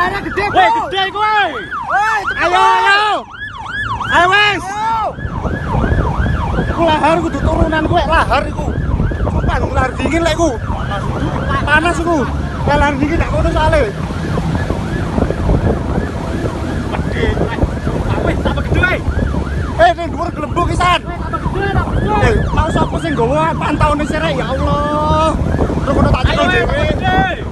Lahar gede, Woi, gede iku woi. Ayo, ayo. Ayo wes. Ku lahar kudu turunan kowe lahar iku. Sumpah lahar dingin lek iku. Panas iku. Lahar dingin gak ngono soalé. Gede. Wis apa gede wae? Ning dhuwur glembung isan. Mau sapa sing nggawa pantaune sirek ya Allah. Terus ngono tak cekel dhewe.